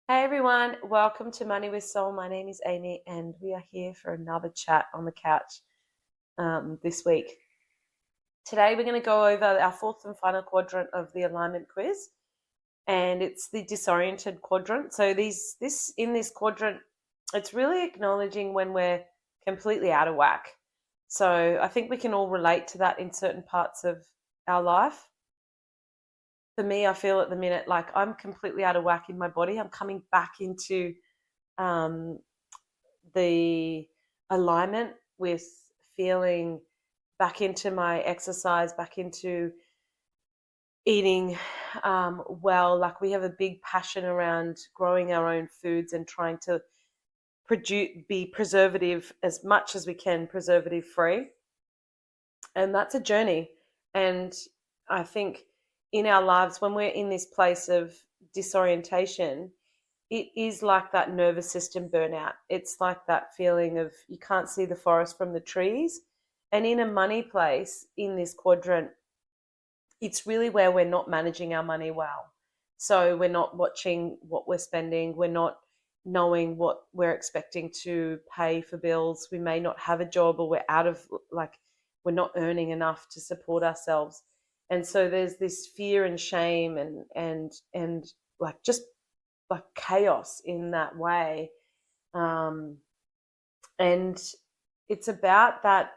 Hey everyone, welcome to Money with Soul. My name is Amy, and we are here for another chat on the couch this week. Today, we're going to go over our fourth and final quadrant of the alignment quiz, and it's the disoriented quadrant. So, in this quadrant, it's really acknowledging when we're completely out of whack. So, I think we can all relate to that in certain parts of our life. For me, I feel at the minute like I'm completely out of whack in my body. I'm coming back into um, the alignment with feeling back into my exercise, back into eating well. Like we have a big passion around growing our own foods and trying to be preservative as much as we can, preservative free. And that's a journey. And I think in our lives, when we're in this place of disorientation, it is like that nervous system burnout. It's like that feeling of you can't see the forest from the trees. And in a money place, in this quadrant, it's really where we're not managing our money well. So we're not watching what we're spending. We're not knowing what we're expecting to pay for bills. We may not have a job, or we're not earning enough to support ourselves. And so there's this fear and shame and like just like chaos in that way. Um, and it's about that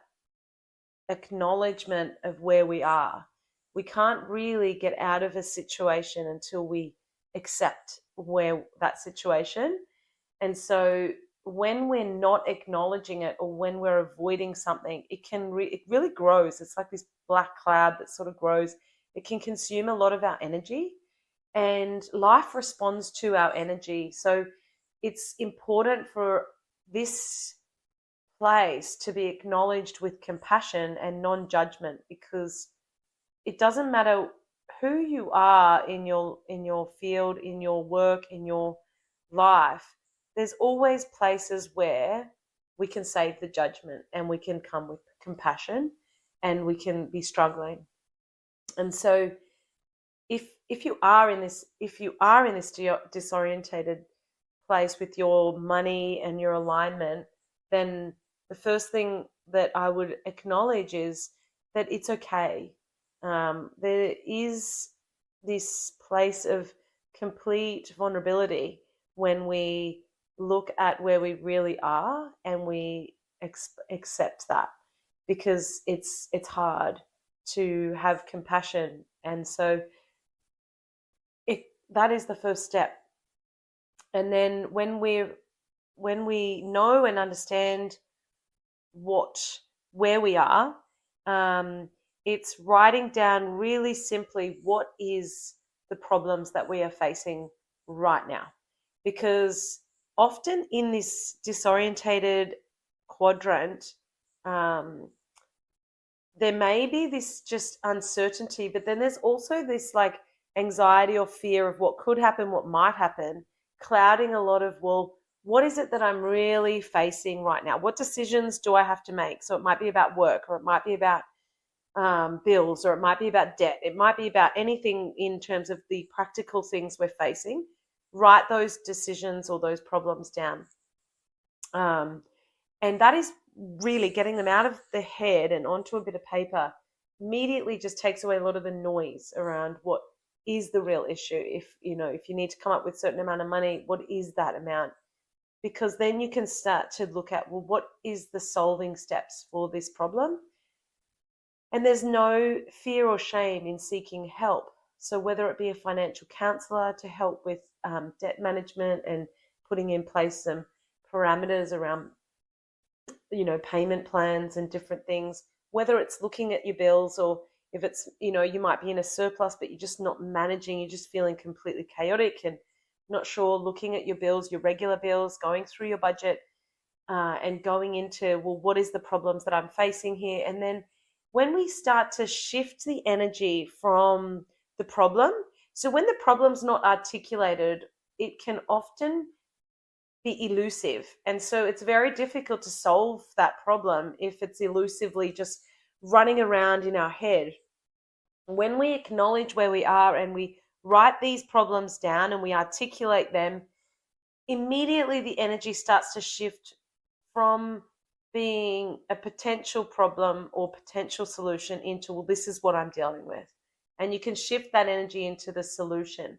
acknowledgement of where we are. We can't really get out of a situation until we accept where that situation. And so when we're not acknowledging it, or when we're avoiding something, it really grows. It's like this black cloud that sort of grows. It can consume a lot of our energy, and life responds to our energy. So it's important for this place to be acknowledged with compassion and non-judgment, because it doesn't matter who you are in your field, in your work, in your life. There's always places where we can save the judgment and we can come with compassion, and we can be struggling. And so if you are in this disorientated place with your money and your alignment, then the first thing that I would acknowledge is that it's okay. There is this place of complete vulnerability when we look at where we really are, and we accept that, because it's hard to have compassion. And so that is the first step. And then when we know and understand where we are, it's writing down really simply what is the problems that we are facing right now. Because often in this disorientated quadrant, there may be this just uncertainty, but then there's also this like anxiety or fear of what could happen, what might happen, clouding a lot of, well, what is it that I'm really facing right now? What decisions do I have to make? So it might be about work, or it might be about bills, or it might be about debt. It might be about anything in terms of the practical things we're facing. Write those decisions or those problems down. And that is really getting them out of the head and onto a bit of paper. Immediately just takes away a lot of the noise around what is the real issue. If you need to come up with a certain amount of money, what is that amount? Because then you can start to look at, well, what is the solving steps for this problem? And there's no fear or shame in seeking help. So whether it be a financial counselor to help with debt management and putting in place some parameters around, payment plans and different things, whether it's looking at your bills, or if it's, you might be in a surplus, but you're just not managing, you're just feeling completely chaotic and not sure, looking at your bills, your regular bills, going through your budget, and going into, well, what is the problems that I'm facing here? And then when we start to shift the energy from the problem, so when the problem's not articulated, it can often be elusive. And so it's very difficult to solve that problem if it's elusively just running around in our head. When we acknowledge where we are and we write these problems down and we articulate them, immediately the energy starts to shift from being a potential problem or potential solution into, well, this is what I'm dealing with. And you can shift that energy into the solution.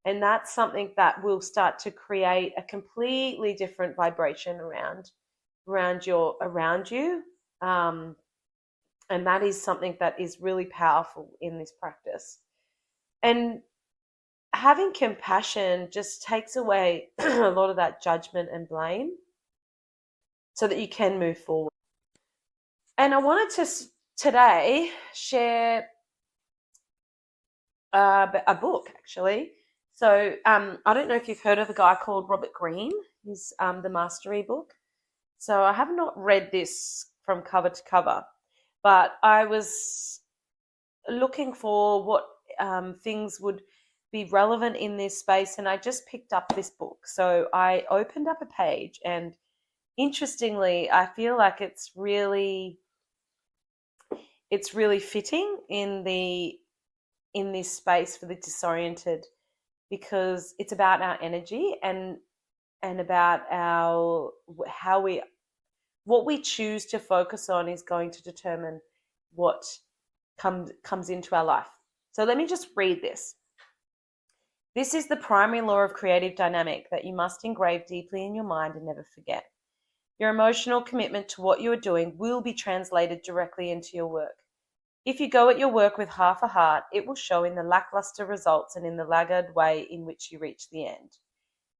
And that's something that will start to create a completely different vibration around you. And that is something that is really powerful in this practice. And having compassion just takes away a lot of that judgment and blame so that you can move forward. And I wanted to today share a book, actually. So I don't know if you've heard of a guy called Robert Greene. He's the Mastery book. So I have not read this from cover to cover, but I was looking for what things would be relevant in this space, and I just picked up this book. So I opened up a page, and interestingly, I feel like it's really fitting in this space for the disoriented, because it's about our energy and about what we choose to focus on is going to determine what comes into our life. So let me just read this. This is the primary law of creative dynamic that you must engrave deeply in your mind and never forget. Your emotional commitment to what you are doing will be translated directly into your work. If you go at your work with half a heart, it will show in the lackluster results and in the laggard way in which you reach the end.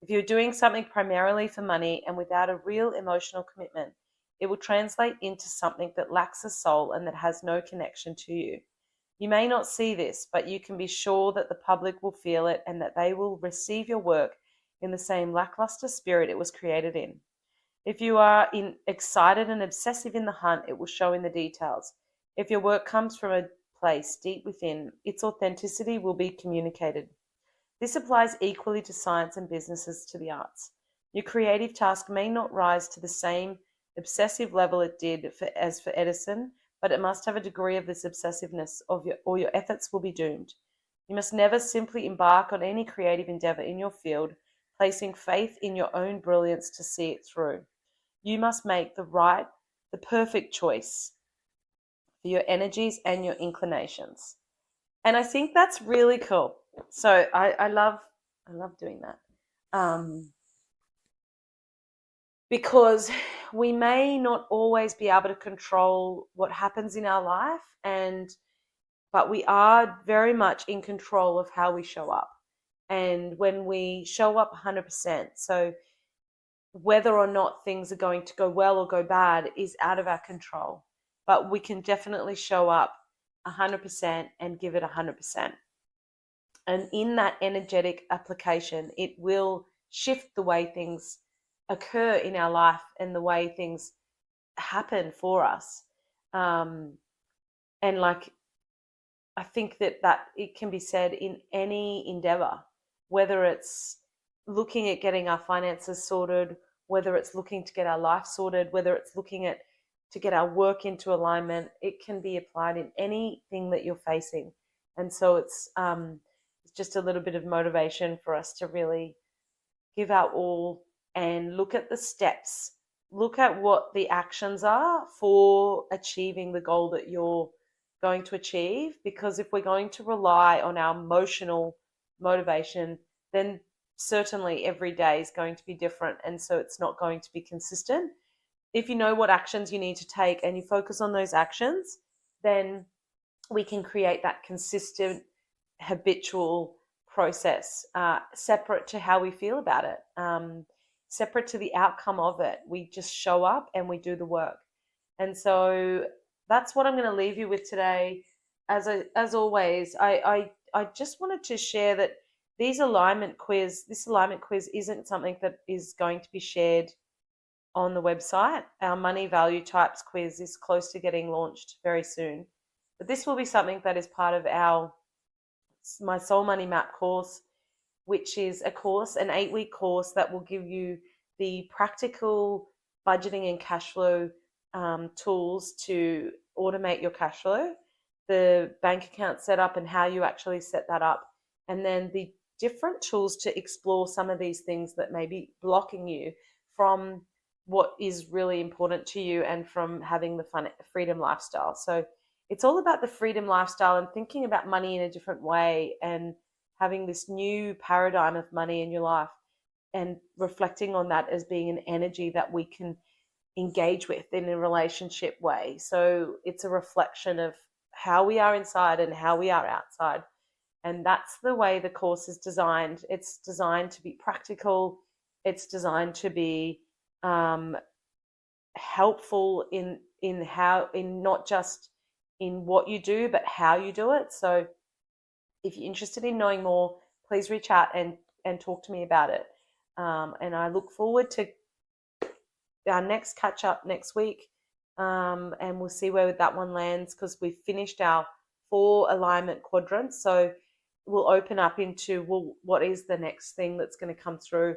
If you're doing something primarily for money and without a real emotional commitment, it will translate into something that lacks a soul and that has no connection to you. You may not see this, but you can be sure that the public will feel it and that they will receive your work in the same lackluster spirit it was created in. If you are excited and obsessive in the hunt, it will show in the details. If your work comes from a place deep within, its authenticity will be communicated. This applies equally to science and business as to the arts. Your creative task may not rise to the same obsessive level it did as for Edison, but it must have a degree of this obsessiveness, or your efforts will be doomed. You must never simply embark on any creative endeavor in your field, placing faith in your own brilliance to see it through. You must make the perfect choice for your energies and your inclinations. And I think that's really cool. So I love doing that. Because we may not always be able to control what happens in our life, but we are very much in control of how we show up. And when we show up 100%, so whether or not things are going to go well or go bad is out of our control. But we can definitely show up 100% and give it 100%. And in that energetic application, it will shift the way things occur in our life and the way things happen for us. And like, I think that it can be said in any endeavor, whether it's looking at getting our finances sorted, whether it's looking to get our life sorted, whether it's looking at to get our work into alignment, it can be applied in anything that you're facing. And so it's just a little bit of motivation for us to really give our all and look at the steps, look at what the actions are for achieving the goal that you're going to achieve. Because if we're going to rely on our emotional motivation, then certainly every day is going to be different, and so it's not going to be consistent. If you know what actions you need to take and you focus on those actions, then we can create that consistent, habitual process, separate to how we feel about it, separate to the outcome of it. We just show up and we do the work. And so that's what I'm going to leave you with today. As always, I just wanted to share that this alignment quiz isn't something that is going to be shared on the website. Our money value types quiz is close to getting launched very soon. But this will be something that is part of my Soul Money Map course, which is an 8-week course that will give you the practical budgeting and cash flow tools to automate your cash flow, the bank account setup and how you actually set that up, and then the different tools to explore some of these things that may be blocking you from what is really important to you and from having the fun freedom lifestyle. So it's all about the freedom lifestyle and thinking about money in a different way and having this new paradigm of money in your life and reflecting on that as being an energy that we can engage with in a relationship way. So it's a reflection of how we are inside and how we are outside. And that's the way the course is designed. It's designed to be practical. It's designed to be helpful in not just in what you do, but how you do it. So if you're interested in knowing more, please reach out and talk to me about it. And I look forward to our next catch up next week. And we'll see where that one lands, because we've finished our 4 alignment quadrants. So we'll open up into, well, what is the next thing that's going to come through.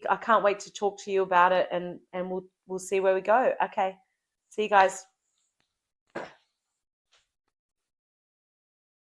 I can't wait to talk to you about it, and we'll see where we go. Okay. See you guys.